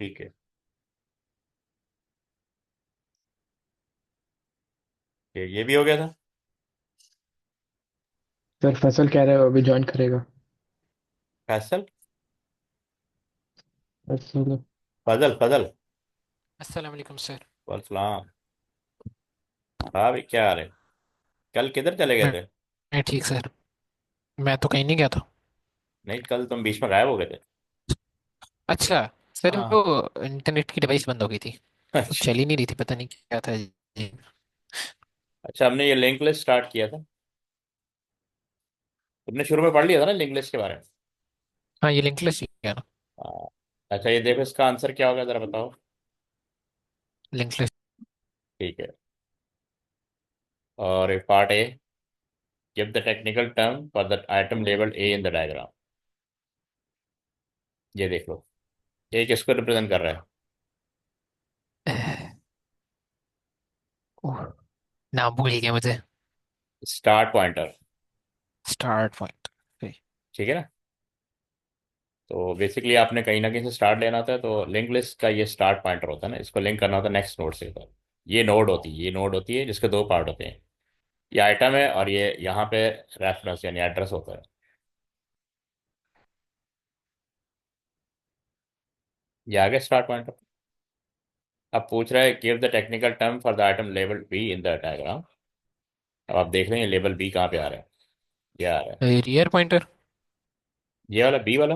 ठीक है। ये भी हो गया था। सर फैसल कह रहे हो अभी ज्वाइन करेगा। फैसल। फैसल। फजल फजल। अस्सलाम वालेकुम सर। सलाम। हाँ भाई, क्या हाल है? कल किधर चले गए मैं थे? मैं ठीक सर। मैं तो कहीं नहीं गया था। नहीं, कल तुम बीच में गायब हो गए थे। अच्छा। सर हाँ। वो इंटरनेट की डिवाइस बंद हो गई थी। तो अच्छा। चल ही नहीं रही थी, पता नहीं क्या था जी। अच्छा, हमने ये लिंक लिस्ट स्टार्ट किया था। तुमने शुरू में पढ़ लिया था ना लिंक लिस्ट के बारे में? हाँ, ये लिंक लिस्ट है ना। हाँ। अच्छा, ये देखो, इसका आंसर क्या होगा, जरा बताओ। Link list. ठीक है। और part A, give the technical term for the item label A in the diagram. ये देख लो, ये किसको रिप्रेजेंट कर रहा है? ओह, नाम भूल गया मुझे। Start pointer. Start point. ठीक है ना? तो बेसिकली आपने कहीं ना कहीं से स्टार्ट लेना होता है, तो लिंक लिस्ट का ये स्टार्ट पॉइंटर होता है ना, इसको लिंक करना होता है नेक्स्ट नोड से। तो ये नोड होती है जिसके दो पार्ट होते हैं। ये आइटम है, और ये यहाँ पे रेफरेंस यानी एड्रेस होता है। ये आगे स्टार्ट पॉइंटर। अब पूछ रहा है give the technical term for the item label be in the diagram. अब आप देख लेंगे लेबल बी कहाँ पे आ रहा है। ये आ रहा है। Rear pointer. ये वाला बी वाला।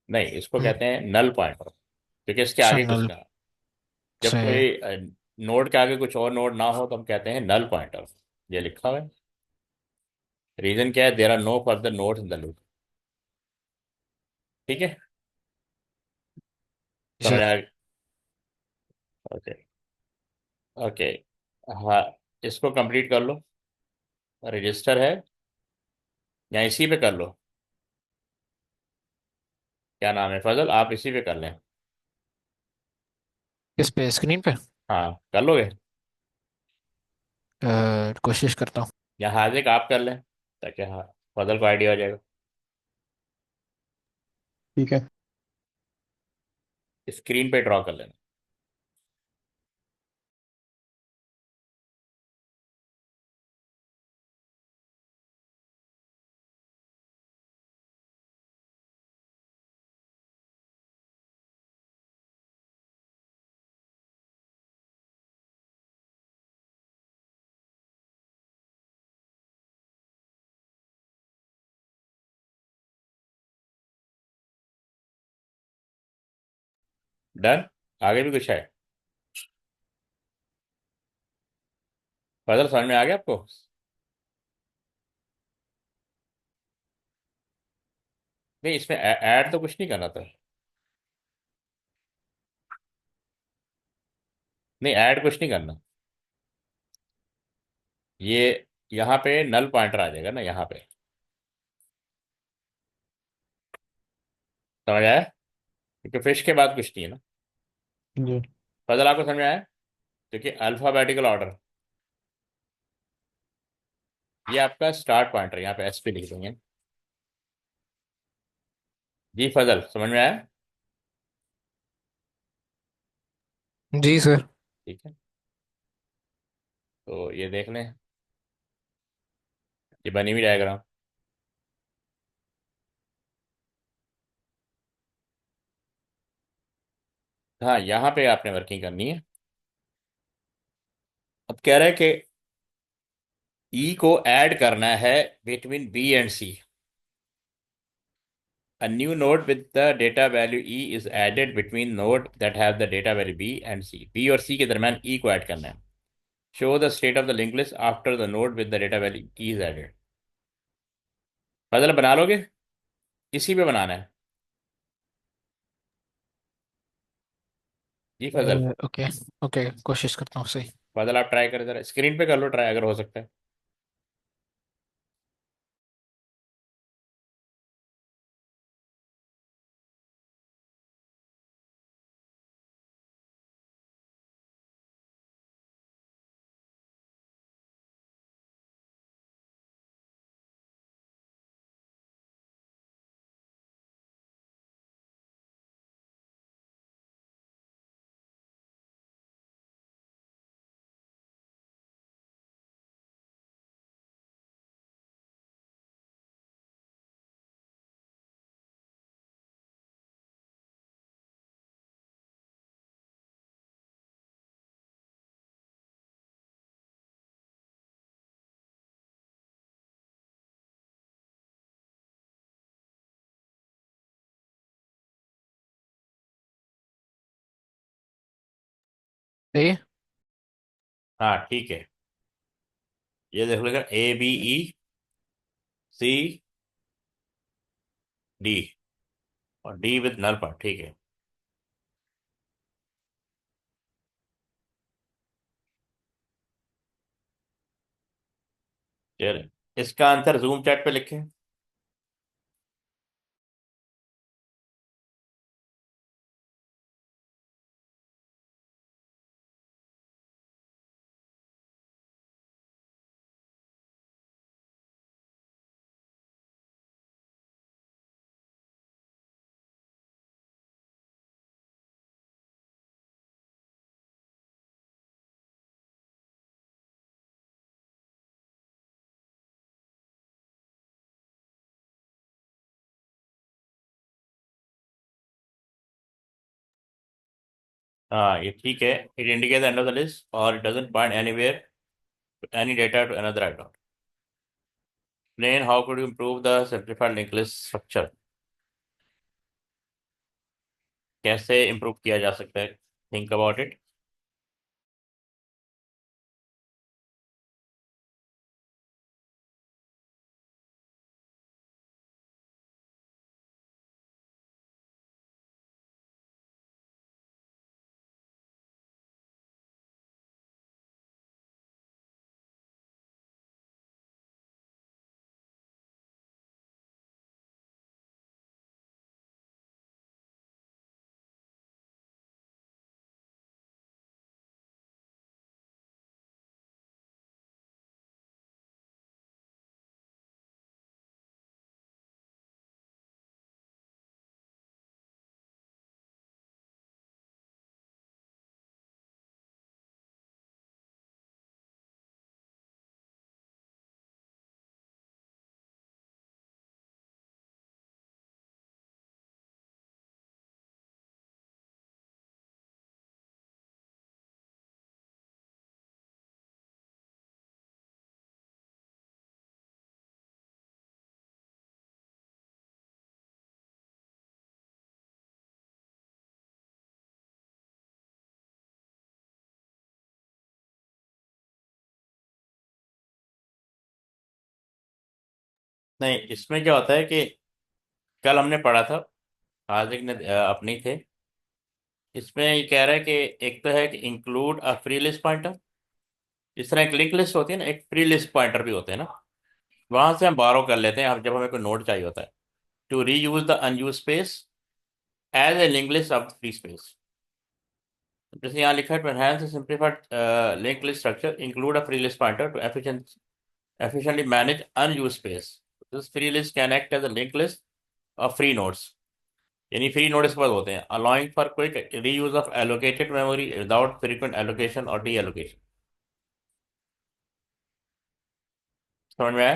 नहीं, इसको कहते हैं नल पॉइंटर, क्योंकि इसके आगे कुछ चैनल ना। जब से। कोई नोड के आगे कुछ और नोड ना हो तो हम कहते हैं नल पॉइंटर। ये लिखा हुआ है। रीजन क्या है? There are no further nodes in the loop. ठीक है। समझ सर। आ गया? ओके। ओके। हाँ, इसको कंप्लीट कर लो। रजिस्टर है, या इसी पे कर लो। क्या नाम है फजल, आप इसी पे कर लें। किस पे, स्क्रीन पे? हाँ, कर लोगे? कोशिश करता हूँ। या हाजिक आप कर लें, ताकि हाँ, फजल को आइडिया हो जाएगा। ठीक है। स्क्रीन पे ड्रॉ कर लेना। डन। आगे भी कुछ है? फजल समझ में आ गया आपको? नहीं, इसमें ऐड तो कुछ नहीं करना था। नहीं, ऐड कुछ नहीं करना। ये यहाँ पे नल पॉइंटर आ जाएगा ना, यहाँ पे। समझ आया? क्योंकि फिश के बाद कुछ नहीं है ना। जी। फजल आपको समझ में आया? क्योंकि अल्फाबेटिकल ऑर्डर। ये आपका स्टार्ट पॉइंटर, यहाँ पे एस पे लिख देंगे। जी फजल, समझ में आया? जी सर। ठीक है। तो ये देख लें, ये बनी हुई डायग्राम। हाँ, यहाँ पे आपने वर्किंग करनी है। अब कह रहा है कि ई को ऐड करना है between B and C. A new node with the data value E is added between node that have the data value B and C. B और C के दरमियान E को ऐड करना है। Show the state of the linked list after the node with the data value E is added. फजल बना लोगे? इसी पे बनाना है। जी फजल। ओके। ओके, कोशिश करता हूँ सही। फजल आप ट्राई करें, जरा स्क्रीन पे कर लो ट्राई, अगर हो सकता है। सही है। हाँ ठीक है। ये देख लेगा, ABECD, और डी विद नल पर, ठीक है। चलिए, इसका आंसर जूम चैट पे लिखें। हाँ ये ठीक है। It indicate the end of the list और it doesn't point anywhere any data to another item. Explain how could you improve the simplified linked list structure? कैसे इम्प्रूव किया जा सकता है? Think about it. नहीं, इसमें क्या होता है कि कल हमने पढ़ा था, हार्दिक ने अपनी थे। इसमें ये कह रहा है कि एक तो है कि include a free list pointer. जिस तरह एक लिंक लिस्ट होती है ना, एक फ्री लिस्ट पॉइंटर भी होते हैं ना, वहां से हम बारो कर लेते हैं जब हमें कोई नोड चाहिए होता है, to reuse the unused space as a link list of free space. जैसे यहाँ लिखा है, to enhance simplified link list structure include a free list pointer to efficiently manage unused space. This free list can act as a linked list of free nodes. यानी free node इसके पास होते हैं, allowing for quick reuse of allocated memory without frequent allocation or deallocation. समझ में आया?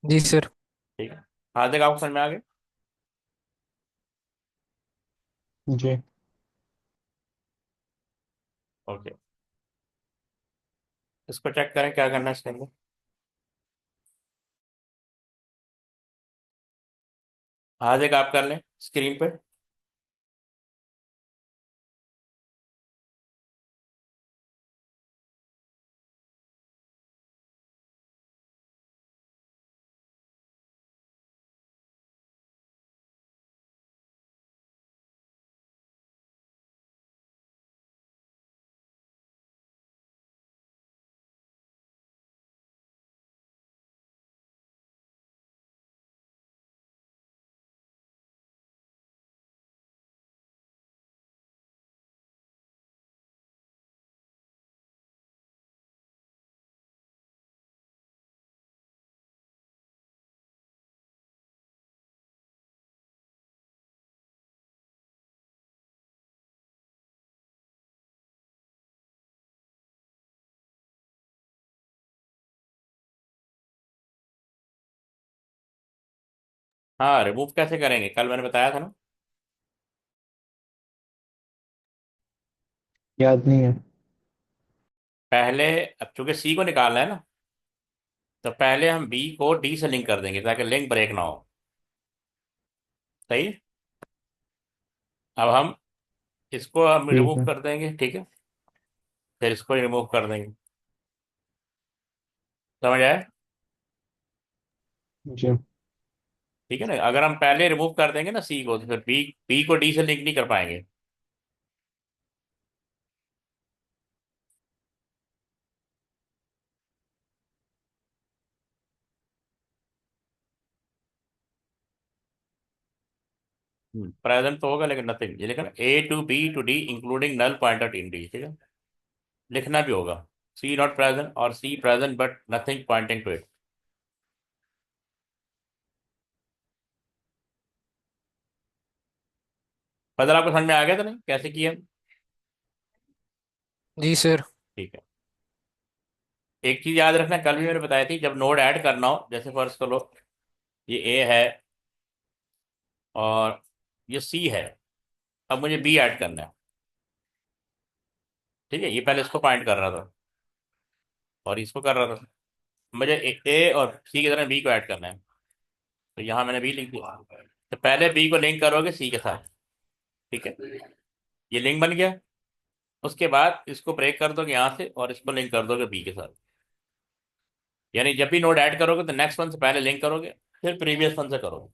जी sir. ठीक है। हाँ तक आपको समझ में आ गया? जी। ओके, इसको चेक करें क्या करना है इसके अंदर। हाँ तक आप कर लें स्क्रीन पे। हाँ, रिमूव कैसे करेंगे, कल मैंने बताया था ना। याद नहीं है। पहले, अब चूंकि सी को निकालना है ना, तो पहले हम बी को डी से लिंक कर देंगे ताकि लिंक ब्रेक ना हो। सही। अब हम इसको हम ठीक रिमूव है। कर देंगे, ठीक है। फिर इसको रिमूव कर देंगे। समझ आया? जी। ठीक है ना, अगर हम पहले रिमूव कर देंगे ना सी को, तो फिर बी बी को डी से लिंक नहीं कर पाएंगे। प्रेजेंट तो होगा लेकिन नथिंग, ये लिखा ना A to B to D including null pointer in D, ठीक है। लिखना भी होगा सी नॉट प्रेजेंट और C present but nothing pointing to it. बदल आपको समझ में आ गया था नहीं कैसे किया? जी सर। ठीक है। एक चीज याद रखना, कल भी मैंने बताई थी, जब नोड ऐड करना हो, जैसे फर्ज करो ये ए है और ये सी है, अब मुझे बी ऐड करना है। ठीक है, ये पहले इसको पॉइंट कर रहा था और इसको कर रहा था, मुझे ए और सी की तरह बी को ऐड करना है। तो यहाँ मैंने बी लिख दिया। तो पहले बी को लिंक करोगे सी के साथ, ठीक है। ये लिंक बन गया। उसके बाद इसको ब्रेक कर दोगे यहाँ से और इसको लिंक कर दोगे बी के साथ। यानी जब भी नोड ऐड करोगे तो नेक्स्ट वन से पहले लिंक करोगे, फिर प्रीवियस वन से करोगे।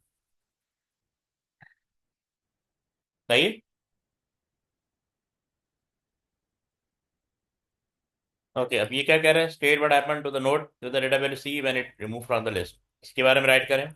सही है? ओके, अब ये क्या कह रहे हैं, state what happened to the node to the data value C when it remove from the list. इसके बारे में राइट करें।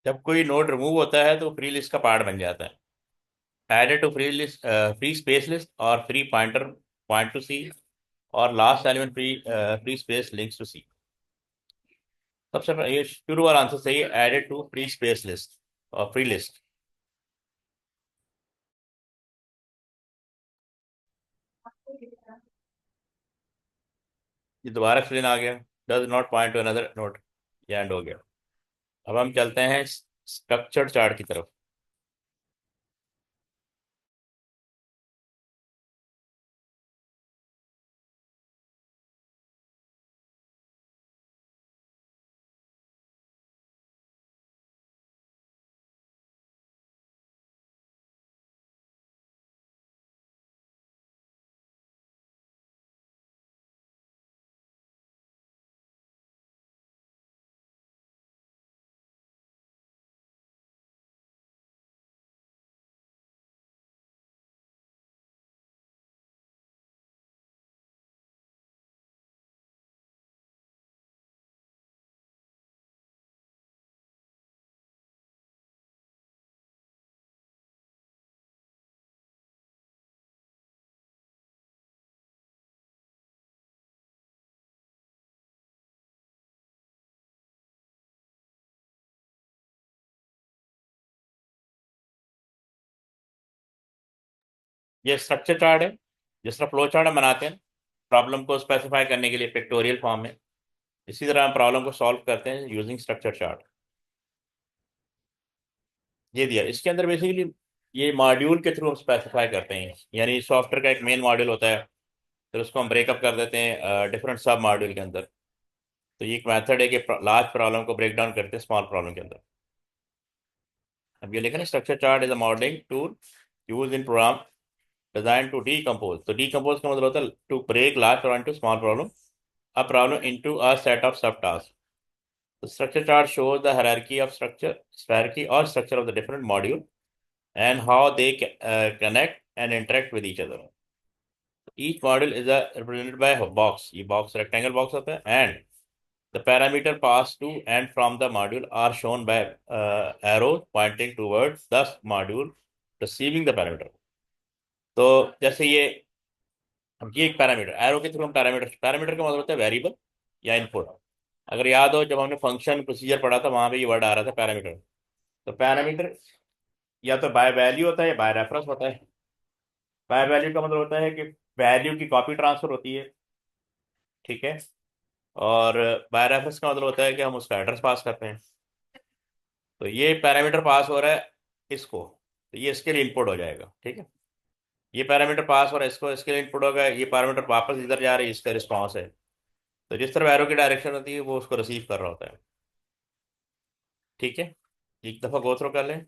जब कोई नोड रिमूव होता है तो फ्री लिस्ट का पार्ट बन जाता है। Added to free list, free space list और free pointer point to C, और last element free free space links to C. सबसे पहले ये शुरू वाला आंसर सही है, added to free space list और फ्री लिस्ट। ये दोबारा एक्सप्लेन आ गया, does not point to another node, ये एंड हो गया। अब हम चलते हैं स्ट्रक्चर्ड चार्ट की तरफ। ये स्ट्रक्चर चार्ट है, जिस तरह फ्लो चार्ट हम बनाते हैं। प्रॉब्लम को स्पेसिफाई करने के लिए पिक्टोरियल फॉर्म में। इसी तरह हम प्रॉब्लम को सॉल्व करते हैं यूजिंग स्ट्रक्चर चार्ट। ये दिया इसके अंदर बेसिकली ये मॉड्यूल के थ्रू हम स्पेसिफाई करते हैं, यानी सॉफ्टवेयर का एक मेन मॉड्यूल होता है, फिर उसको हम ब्रेकअप कर देते हैं डिफरेंट सब मॉड्यूल के अंदर। तो ये एक मेथड है कि लार्ज प्रॉब्लम को ब्रेक डाउन करते हैं स्मॉल प्रॉब्लम के अंदर। अब ये लिखा ना, structure chart is a modelling tool use in program design to decompose. तो डीकम्पोज का मतलब होता है to break large problem to small problem, a problem into a set of subtasks. The structure chart shows the hierarchy or structure of the different module and how they connect and interact with each other. Each module is represented by a box. ये box rectangle box होता है, and the parameter passed to and from the module are shown by arrows pointing towards the module receiving the parameter. तो जैसे अब ये एक parameter arrow के through हम पैरामीटर पैरामीटर का मतलब होता है वेरिएबल या इनपुट। अगर याद हो जब हमने फंक्शन प्रोसीजर पढ़ा था वहां पे ये वर्ड आ रहा था पैरामीटर। तो पैरामीटर या तो बाय वैल्यू होता है या बाय रेफरेंस होता है। बाय वैल्यू का मतलब होता है कि वैल्यू की कॉपी ट्रांसफर होती है, ठीक है। और बाय रेफरेंस का मतलब होता है कि हम उसका एड्रेस पास करते हैं। तो ये पैरामीटर पास हो रहा है इसको, तो ये इसके लिए इनपुट हो जाएगा, ठीक है। ये पैरामीटर पास हो रहा है इसको, इसके लिए इनपुट होगा। ये पैरामीटर वापस इधर जा रहा है, इसका रिस्पॉन्स है। तो जिस तरह एरो की डायरेक्शन होती है वो उसको रिसीव कर रहा होता है, ठीक है। एक दफा गो थ्रू कर लें।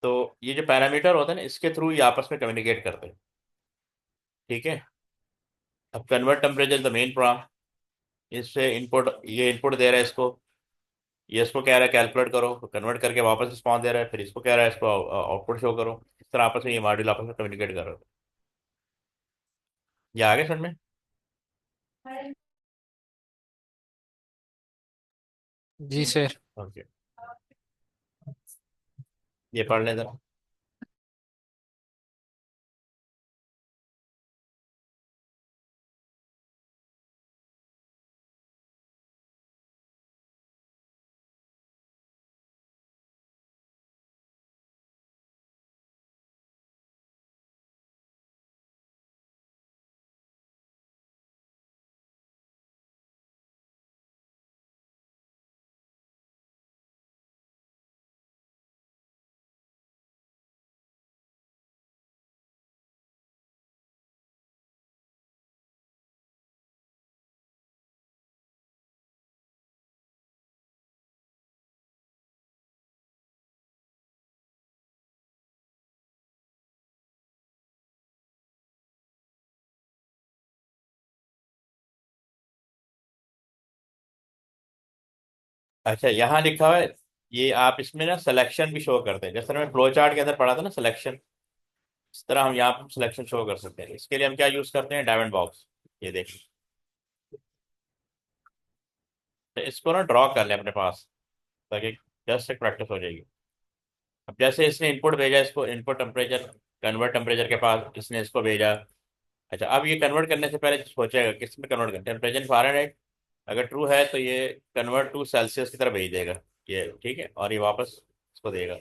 तो ये जो पैरामीटर होता है ना, इसके थ्रू ये आपस में कम्युनिकेट करते हैं, ठीक है। अब convert temperature the main program, इससे इनपुट ये इनपुट दे रहा है इसको, ये इसको कह रहा है कैलकुलेट करो, कन्वर्ट करके वापस रिस्पॉन्स दे रहा है, फिर इसको कह रहा है इसको आउटपुट शो करो। इस तरह आपस में ये मॉड्यूल आपस में कम्युनिकेट कर रहे हैं। ये आगे समझ में? जी सर। ओके, ये पढ़ लें जरा। अच्छा, यहाँ लिखा हुआ है, ये आप इसमें ना सिलेक्शन भी शो करते हैं, जैसे मैं फ्लो चार्ट के अंदर पढ़ा था ना सिलेक्शन, इस तरह हम यहाँ पर सिलेक्शन शो कर सकते हैं। इसके लिए हम क्या यूज करते हैं, डायमंड बॉक्स। ये देखिए, तो इसको ना ड्रॉ कर लें अपने पास, ताकि जस्ट एक प्रैक्टिस हो जाएगी। अब जैसे इसने इनपुट भेजा, इसको इनपुट टेम्परेचर कन्वर्ट टेम्परेचर के पास इसने इसको भेजा। अच्छा, अब ये कन्वर्ट करने से पहले सोचेगा किस में कन्वर्ट करें, टेम्परेचर फ़ारेनहाइट। अगर ट्रू है तो ये कन्वर्ट टू सेल्सियस की तरफ भेज देगा, ये ठीक है, और ये वापस इसको देगा।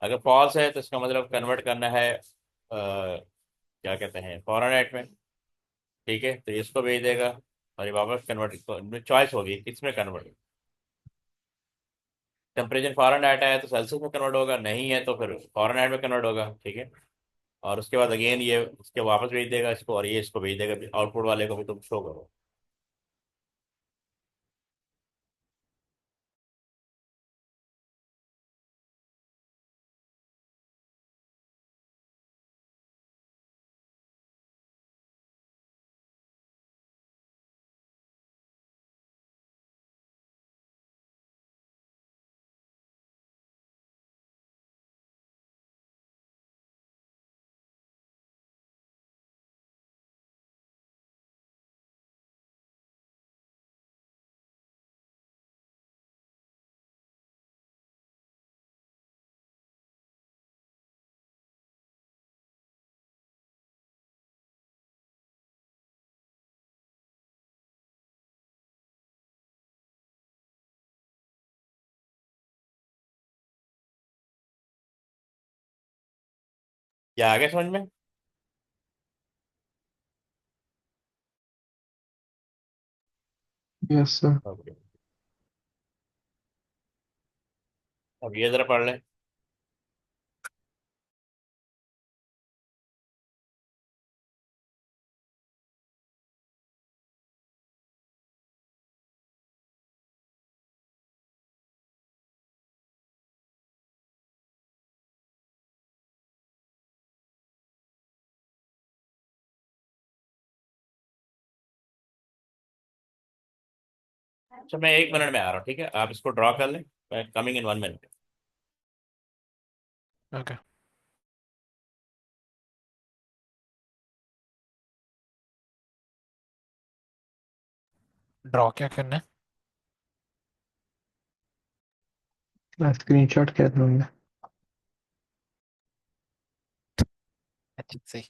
अगर फॉल्स है तो इसका मतलब कन्वर्ट करना है क्या कहते हैं, फ़ारेनहाइट में, ठीक है। तो इसको भेज देगा और ये वापस कन्वर्ट, चॉइस होगी किस में कन्वर्ट। टेम्परेचर फ़ारेनहाइट है तो सेल्सियस में कन्वर्ट होगा, नहीं है तो फिर फ़ारेनहाइट में कन्वर्ट होगा, ठीक है। और उसके बाद अगेन ये इसके वापस भेज देगा इसको, और ये इसको भेज देगा आउटपुट वाले को भी तुम शो करो। क्या आ गया समझ में? Yes sir. ओके, अब ये जरा पढ़ ले। अच्छा, मैं 1 मिनट में आ रहा हूँ, ठीक है? आप इसको ड्रॉ कर लें। मैं coming in 1 minute. Okay, draw क्या करना है? मैं स्क्रीनशॉट कर दूंगा। अच्छा सही।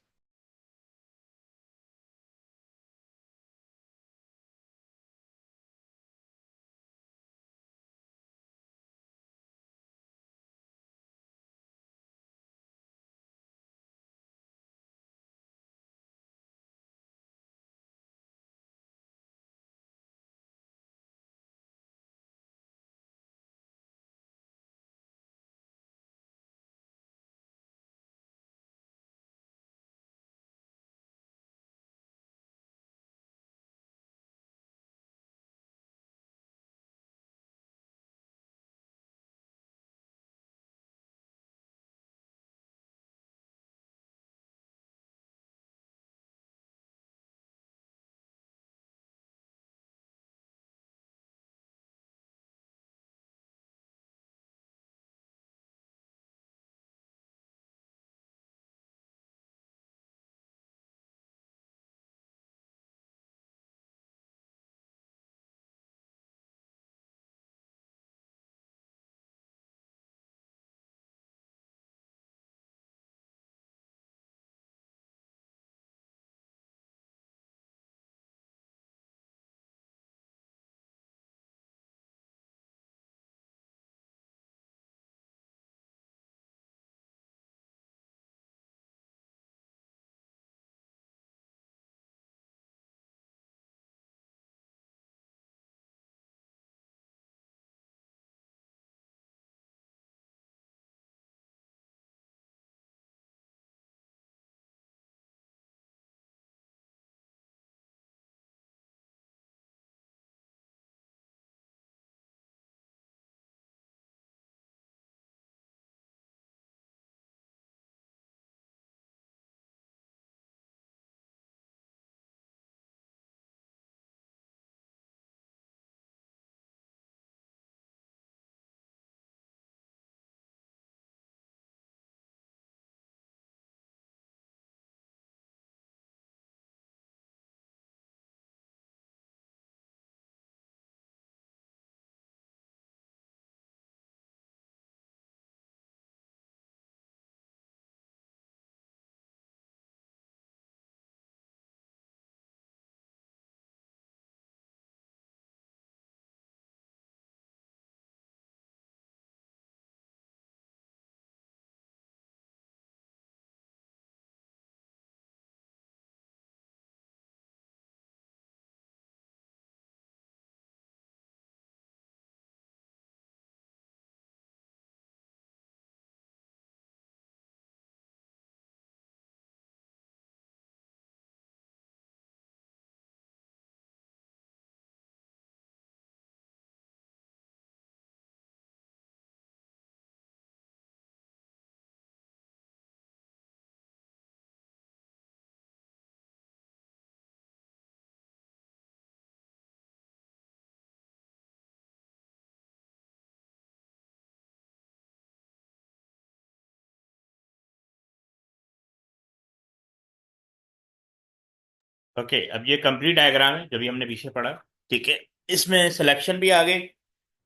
ओके, अब ये कंप्लीट डायग्राम है जो भी हमने पीछे पढ़ा। ठीक है, इसमें सिलेक्शन भी आ गई,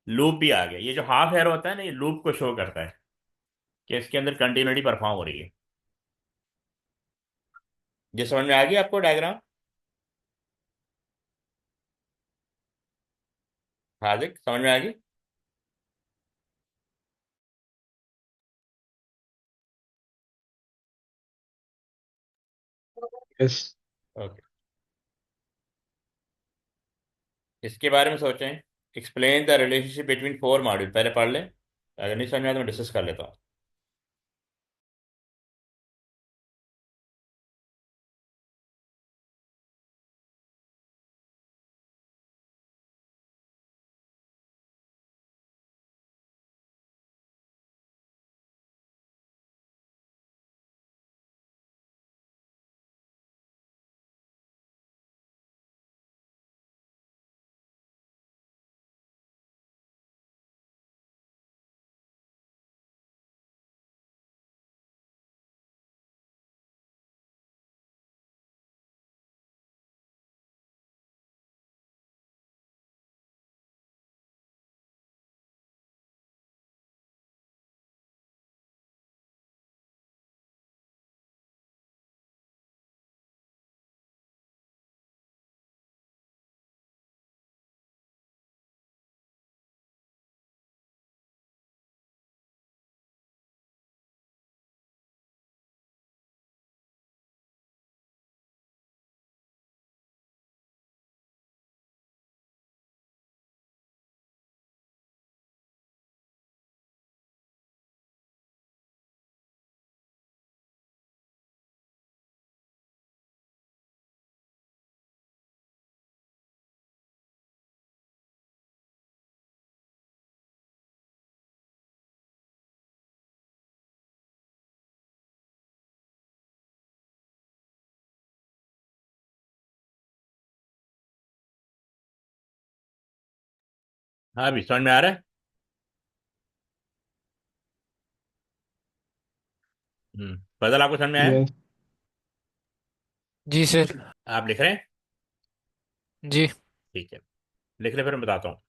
लूप भी आ गया। ये जो हाफ एरो होता है ना, ये लूप को शो करता है कि इसके अंदर कंटिन्यूटी परफॉर्म हो रही है। ये समझ में आ गई आपको डायग्राम? हाजिर, समझ में आ गई? यस। ओके, इसके बारे में सोचें। Explain the relationship between four module, पहले पढ़ लें, अगर नहीं समझ में आया तो मैं डिस्कस कर लेता हूँ। हाँ, अभी समझ में आ रहा है। फजल, आपको समझ में आया? यस। जी सर। आप लिख रहे हैं? जी। ठीक है, लिख ले, फिर मैं बताता हूँ।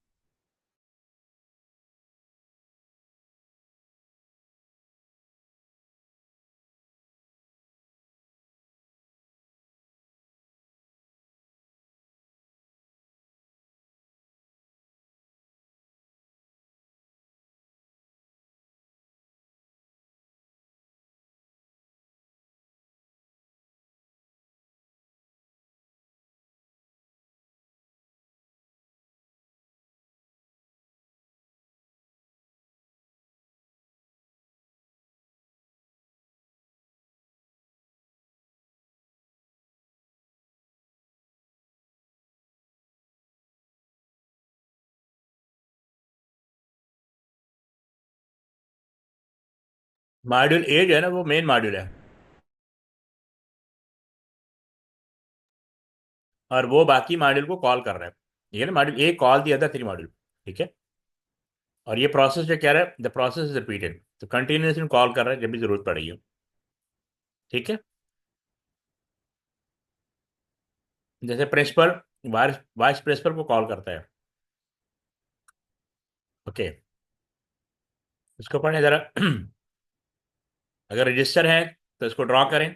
मॉड्यूल ए जो है ना, वो मेन मॉड्यूल है, और वो बाकी मॉड्यूल को कॉल कर रहा है। ठीक है ना, module A call the other three module. ठीक है, और ये प्रोसेस जो कह रहा है, द प्रोसेस इज रिपीटेड, तो कंटिन्यूसली कॉल कर रहा है जब भी जरूरत पड़ेगी। ठीक है, जैसे प्रिंसिपल वाइस वाइस प्रिंसिपल को कॉल करता है। ओके, इसको पढ़ें जरा। अगर रजिस्टर है तो इसको ड्रॉ करें।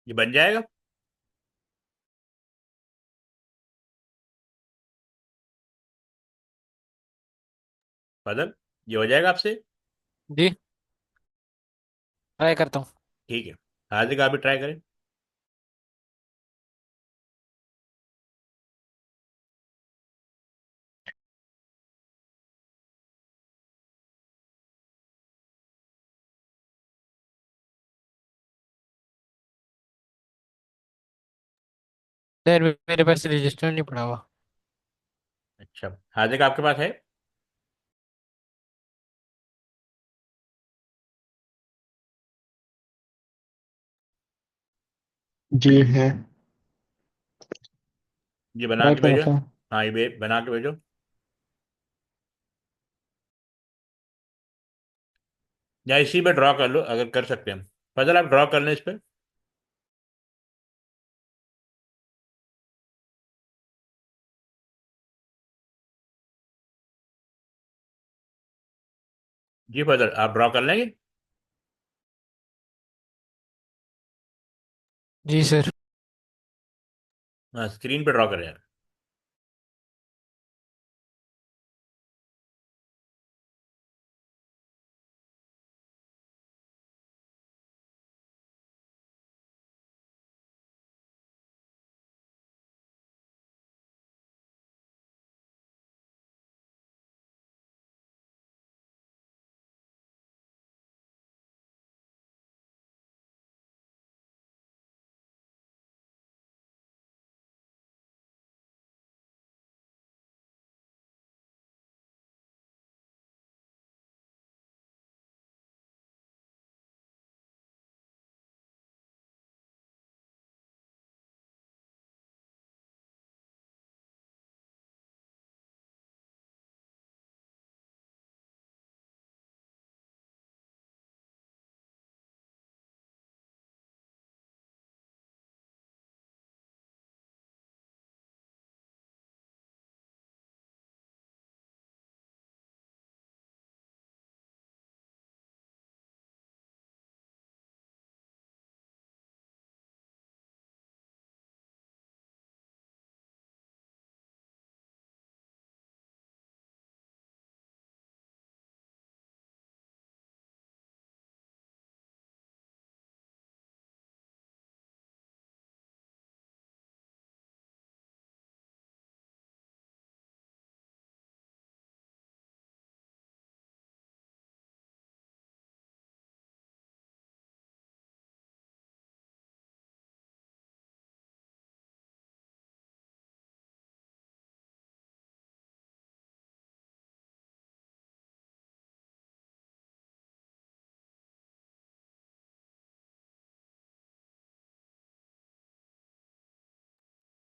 ये बन जाएगा। बदल, ये हो जाएगा आपसे। जी, ट्राई करता हूँ। ठीक है, हार्दिक आप भी ट्राई करें। सर मेरे पास रजिस्टर नहीं पड़ा हुआ। अच्छा, हार्दिक आपके पास है? जी है। ये बना ट्राई के भेजो। करता हूँ। हाँ, ये बना के भेजो, या इसी पे ड्रॉ कर लो अगर कर सकते हैं। फजल आप ड्रॉ कर लें इस पे। जी फजल, आप ड्रॉ कर लेंगे? जी सर। हाँ, स्क्रीन पे ड्रॉ करें यार।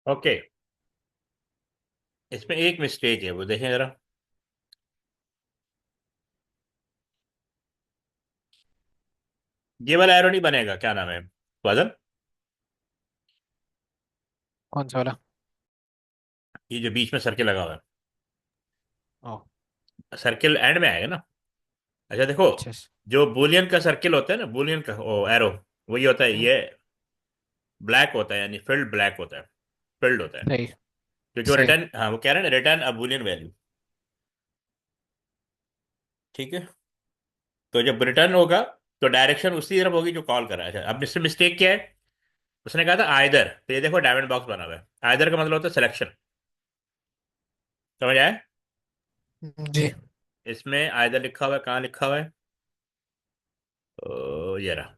ओके, इसमें एक मिस्टेक है, वो देखें जरा। ये वाला एरो नहीं बनेगा, क्या नाम है फजल? कौन सा वाला? ये जो बीच में सर्किल लगा हुआ ओ। है, सर्किल एंड में आएगा ना। अच्छा देखो, अच्छा। जो बुलियन का सर्किल होता है ना, बुलियन का ओ एरो, वही होता है हम्म, ये। ब्लैक होता है, यानी फिल्ड ब्लैक होता है, फिल्ड होता है। सही। क्योंकि वो सही। रिटर्न, हाँ वो कह रहे हैं ना, रिटर्न अ बुलियन वैल्यू। ठीक है, तो जब रिटर्न होगा तो डायरेक्शन उसी तरफ होगी जो कॉल कर रहा है। अच्छा, अब इससे मिस्टेक क्या है? उसने कहा था आइदर, तो ये देखो डायमंड बॉक्स बना हुआ है। आइदर का मतलब होता है सिलेक्शन। समझ आया? जी। इसमें आइदर लिखा हुआ है, कहाँ लिखा हुआ है? ये रहा।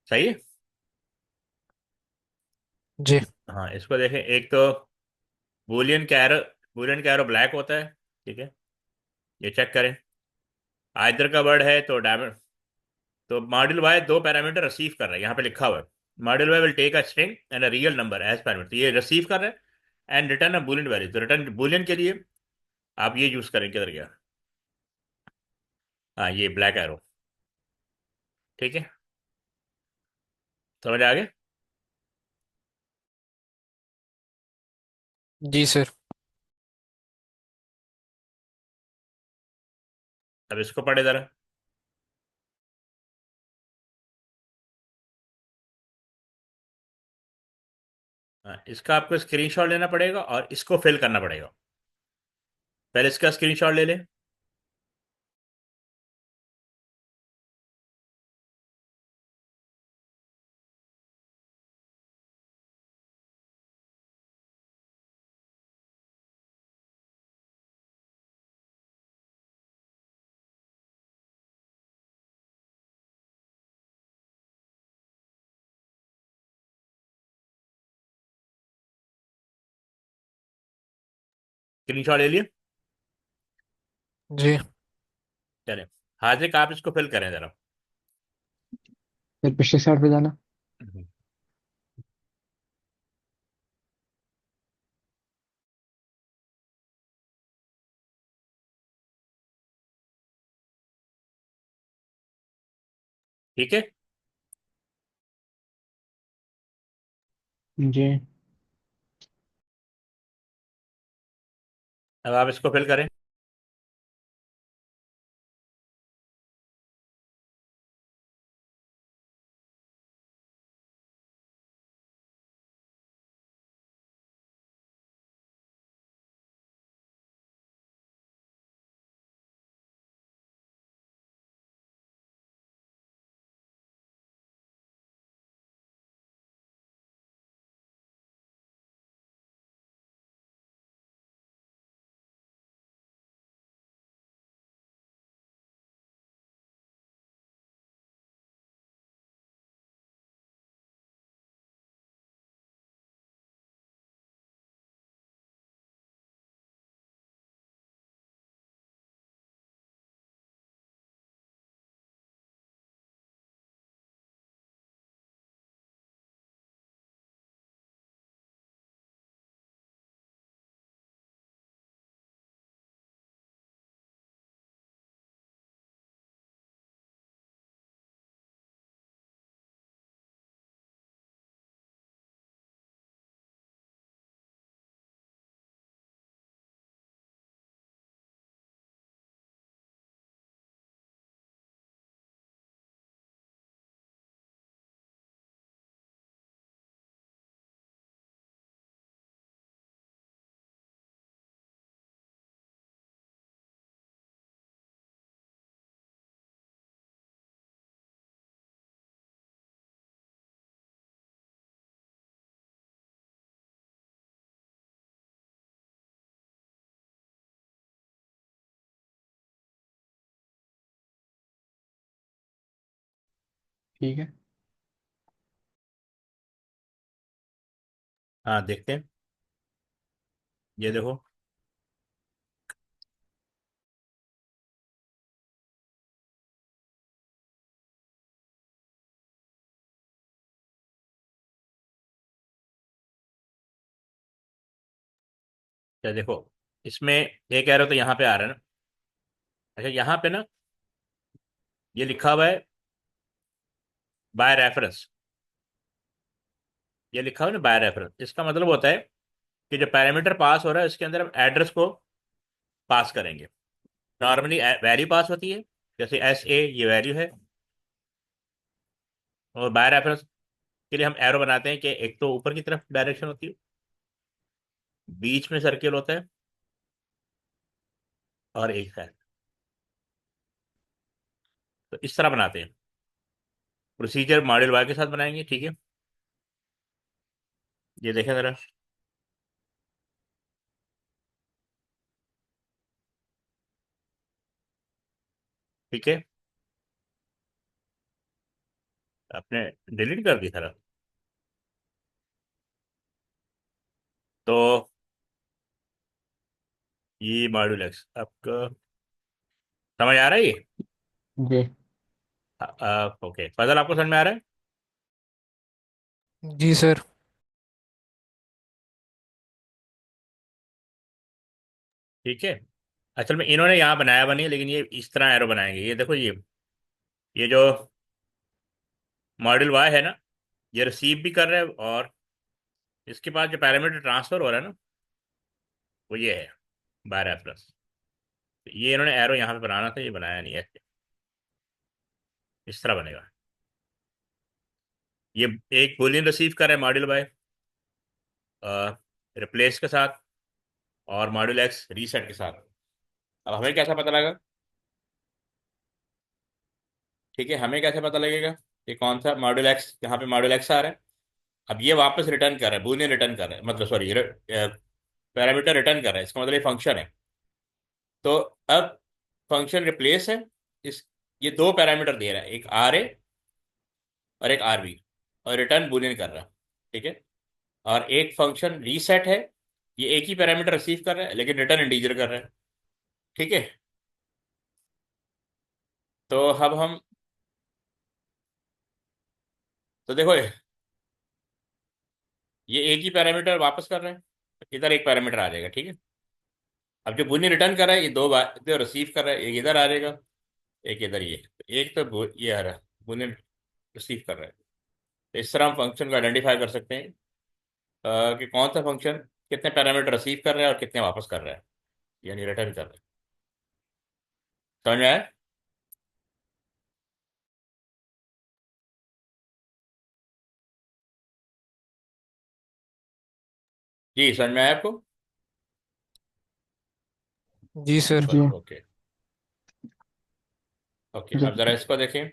सही है। जी। हाँ, इसको देखें, एक तो बुलियन कैरो, बुलियन कैरो ब्लैक होता है। ठीक है, ये चेक करें। आइदर का वर्ड है तो डायमंड, तो मॉड्यूल वाई दो पैरामीटर रिसीव कर रहा है, यहाँ पे लिखा हुआ है। Module Y will take a string and a real number as parameter, तो ये रिसीव कर रहा है and return a Boolean value. तो रिटर्न बुलियन के लिए आप ये यूज करें, किधर गया? हाँ, ये ब्लैक एरो। ठीक है, समझ आ गया? जी सर। अब इसको पढ़े जरा। हाँ, इसका आपको स्क्रीनशॉट लेना पड़ेगा और इसको फिल करना पड़ेगा। पहले इसका स्क्रीनशॉट ले लें। स्क्रीनशॉट ले लिया? जी। चले, हाजिर आप इसको फिल करें जरा। फिर पिछले स्लाइड पे जाना। ठीक है, जी। अब आप इसको फिल करें। ठीक है। हाँ देखते हैं, ये देखो। क्या देखो, इसमें एक एरो तो यहाँ पे आ रहा है ना। अच्छा, यहाँ पे ना ये लिखा हुआ है बाय रेफरेंस। ये लिखा हुआ है ना बाय रेफरेंस, इसका मतलब होता है कि जो पैरामीटर पास हो रहा है उसके अंदर हम एड्रेस को पास करेंगे। नॉर्मली वैल्यू पास होती है, जैसे SA ये वैल्यू है। और बाय रेफरेंस के लिए हम एरो बनाते हैं कि एक तो ऊपर की तरफ डायरेक्शन होती है, बीच में सर्किल होता है, और एक है। तो इस तरह बनाते हैं। प्रोसीजर मॉड्यूल वाई के साथ बनाएंगे, ठीक है। ये देखें जरा। ठीक है, आपने डिलीट कर दी सारा। तो ये मॉड्यूल एक्स आपका समझ आ रहा है ये? जी। ओके, फजल आपको समझ में आ रहा है? जी सर। ठीक है। असल में इन्होंने यहाँ बनाया बनी है, लेकिन ये इस तरह एरो बनाएंगे। ये देखो, ये जो मॉड्यूल वाई है ना, ये रिसीव भी कर रहा है, और इसके बाद जो पैरामीटर ट्रांसफर हो रहा है ना, वो ये है बाय रेफरेंस। ये इन्होंने एरो यहाँ पे बनाना था, ये बनाया नहीं है। इस तरह बनेगा। ये एक बूलियन रिसीव कर रहा है मॉड्यूल बाय रिप्लेस के साथ, और मॉड्यूल एक्स रीसेट के साथ। अब हमें कैसा पता लगा? ठीक है, हमें कैसे पता लगेगा कि कौन सा मॉड्यूल एक्स, यहाँ पे मॉड्यूल एक्स आ रहा है। अब ये वापस रिटर्न कर रहा है, बूलियन रिटर्न कर रहा है, मतलब सॉरी, पैरामीटर रिटर्न कर रहा है, इसका मतलब ये फंक्शन है। तो अब फंक्शन रिप्लेस है। इस ये दो पैरामीटर दे रहा है, एक RA और एक RB, और रिटर्न बूलियन कर रहा है। ठीक है। और एक फंक्शन रीसेट है, ये एक ही पैरामीटर रिसीव कर रहा है लेकिन रिटर्न इंटीजर कर रहा है। ठीक है। तो अब हम, तो देखो ये एक ही पैरामीटर वापस कर रहे हैं, इधर एक पैरामीटर आ जाएगा। ठीक है। अब जो बुनी रिटर्न कर रहा है ये दो बार जो रिसीव कर रहा है, एक इधर आ जाएगा, एक इधर। ये तो एक तो ये आ रहा है, बुनी रिसीव कर रहा है। तो इस तरह हम फंक्शन को आइडेंटिफाई कर सकते हैं कि कौन सा फंक्शन कितने पैरामीटर रिसीव कर रहा है और कितने वापस कर रहा है, यानी रिटर्न कर रहा है। समझ में आया? जी समझ में आया आपको? जी सर। जी ओके। ओके, जी। अब जरा इसको देखें।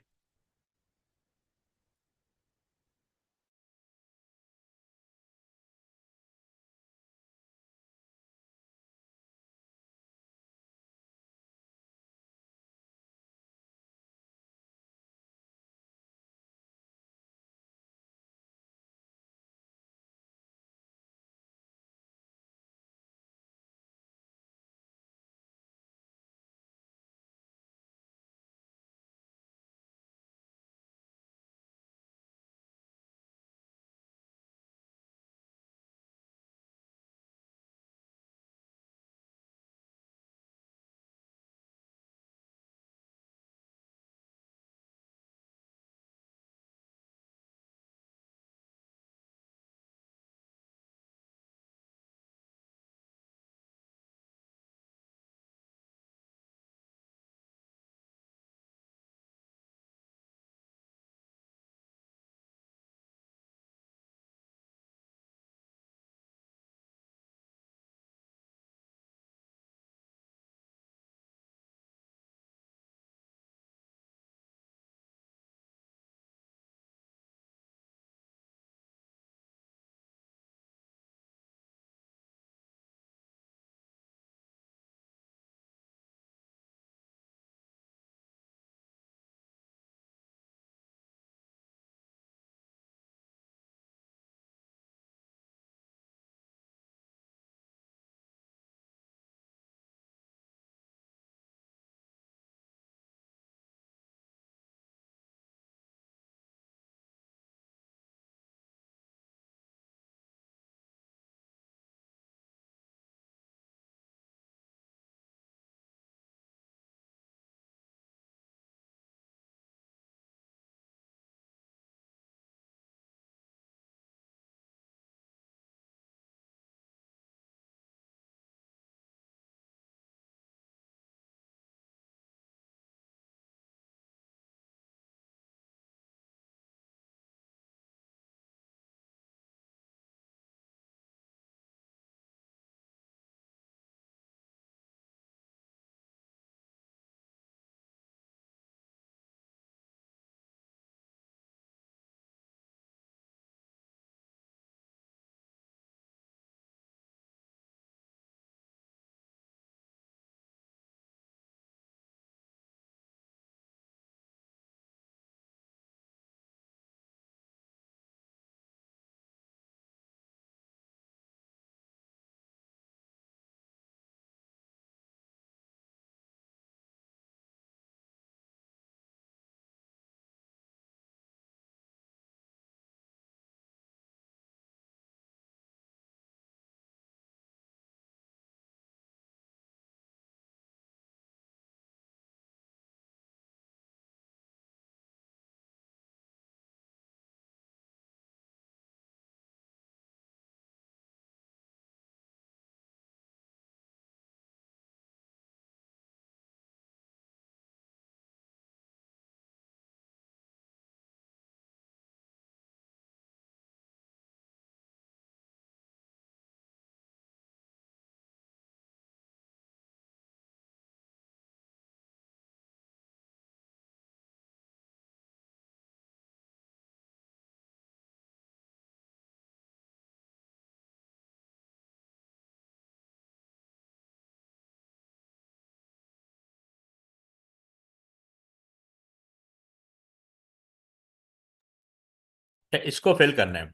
तो इसको फिल करना है।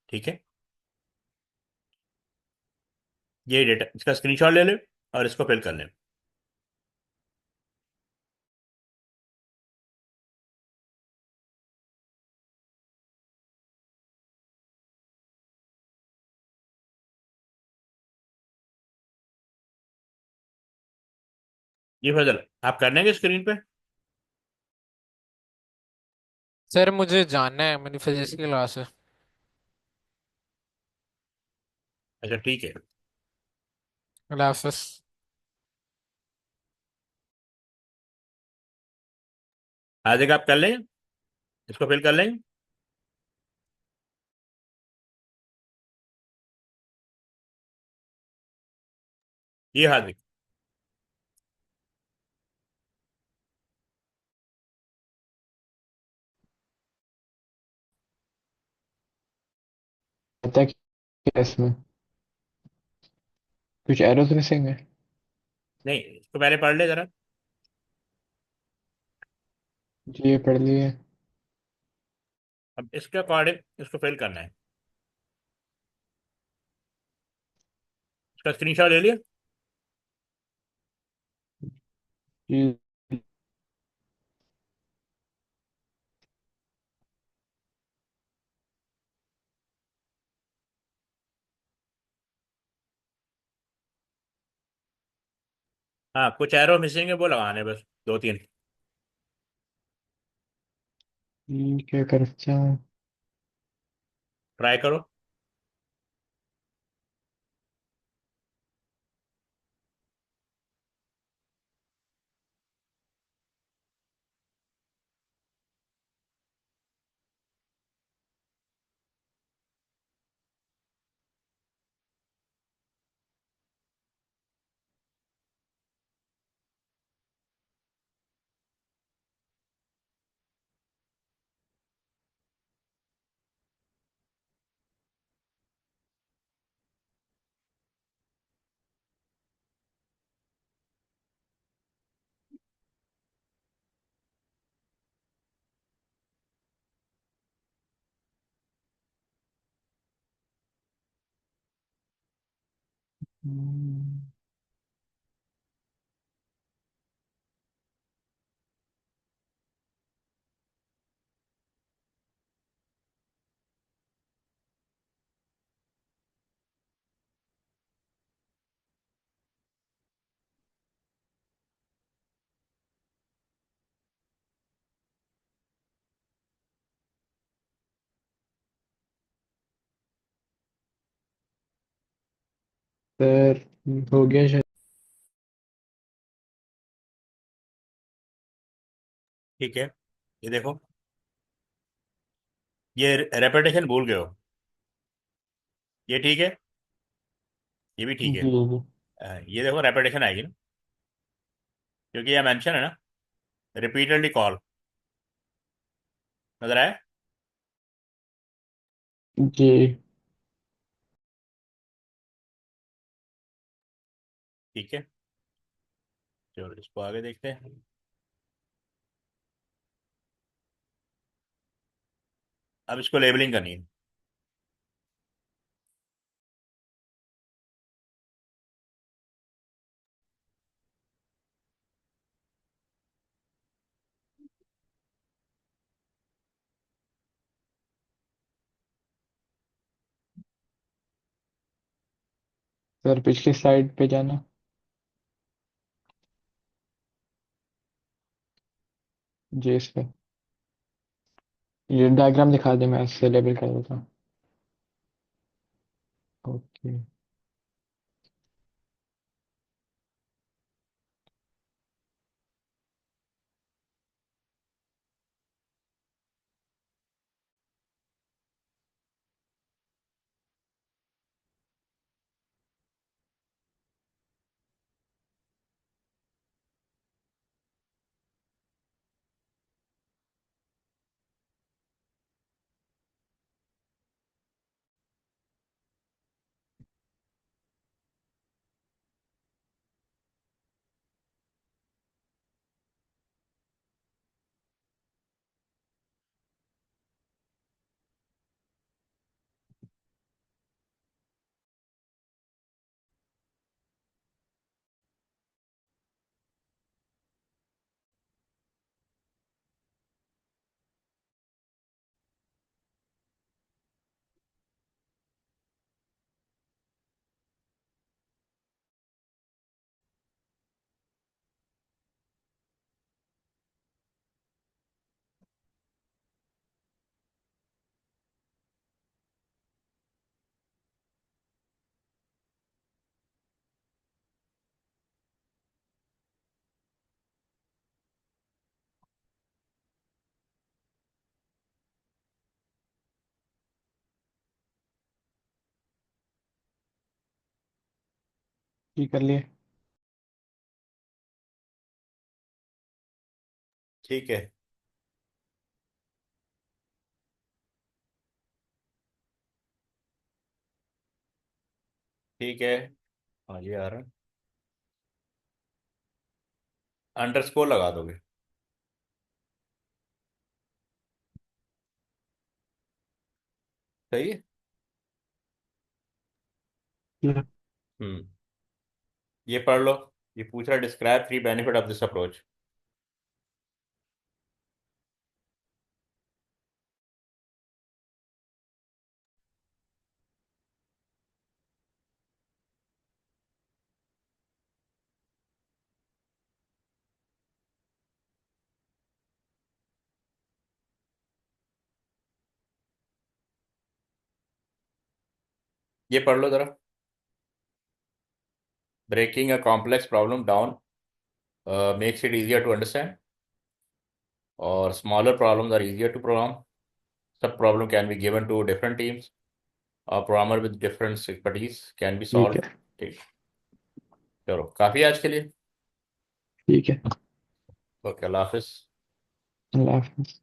ठीक है। ये डेटा, इसका स्क्रीनशॉट ले ले और इसको फिल कर ले। ये फजल, आप कर लेंगे स्क्रीन पे? सर मुझे जानना है, मेरी फिजिक्स की क्लास है। अच्छा ठीक है। अल्लाह हाफिज़। आज एक आप कर लेंगे, इसको फिल कर लेंगे। ये हाजिर। पता क्या है इसमें? कुछ एरोज मिसिंग है। नहीं, इसको पहले पढ़ ले जरा। जी ये पढ़ लिए। अब इसके अकॉर्डिंग इसको फिल करना है। इसका स्क्रीनशॉट ले लिया। जी। हाँ, कुछ एरो मिसिंग है, वो लगाने बस, दो तीन। क्या कर सकता हूँ? ट्राई करो। हम्म, सर हो गया शायद। ठीक है, ये देखो, ये रेपिटेशन भूल गए हो। ये ठीक है, ये भी ठीक जी है। जी। ये देखो रेपिटेशन आएगी ना, क्योंकि ये मेंशन है ना, रिपीटेडली कॉल। नजर आया? जी। ठीक है, चलो इसको आगे देखते हैं। अब इसको लेबलिंग करनी है। सर पिछली स्लाइड पे जाना। जी इस पे ये डायग्राम दिखा दे, मैं इससे लेबल कर देता हूँ। ओके। ये कर लिए। ठीक है। ठीक है। हाँ ये आ रहा है। अंडरस्कोर लगा दोगे। सही है। ये हम्म। ये पढ़ लो। ये पूछ रहा है describe three benefit of this approach. ये पढ़ लो जरा। Breaking a complex problem down makes it easier to understand और smaller problems are easier to program. Sub problem can be given to different teams. A programmer with different expertise can be ठीक solved. है। ठीक. चलो काफी है आज के लिए. ठीक है। ओके अल्लाह हाफिज. अल्लाह हाफिज़।